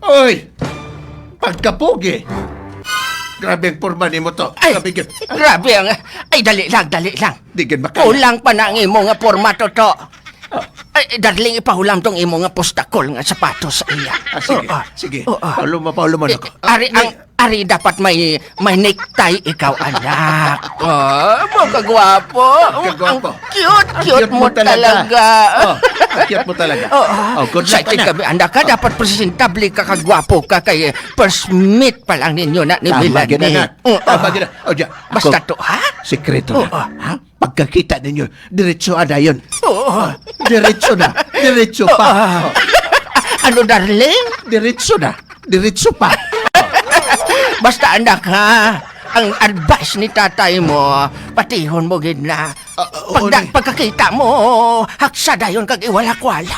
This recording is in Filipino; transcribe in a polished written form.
Oy! Pagkapugi! Grabe ang porma ni mo to. Ay, Grabe yun. grabe ang... Ay, dali lang. Di gan makaya. Kulang pa na ang imo nga formato to. Ay, darling, ipahulam tong imo nga postakol nga sapatos sa iya. Sige, Oo, sige. oo. Paulo mo ako. Ari dapat may necktie ikaw, anak. Mo kagwapo. Kagwapo. Ang cute mo talaga. Cute mo talaga. Good luck, Excited anak. kami, anak ka. Dapat presentable ka, kagwapo ka. Kay first meet pa lang ninyo na ni Tama Melanie. gina, anak. Tama gina. O, diyan. Basta to, ha? Sekreto na. Oo. Ha? Pagkakita ninyo, diretso ada yun. Oo. Diretso na. Diretso pa. Ano, darling? Diretso na. Diretso pa. Basta anak ha, ang advice ni tatay mo, patihon mo gid na. Oo, Pagkakita mo, haksa dayon kag iwalak-wala.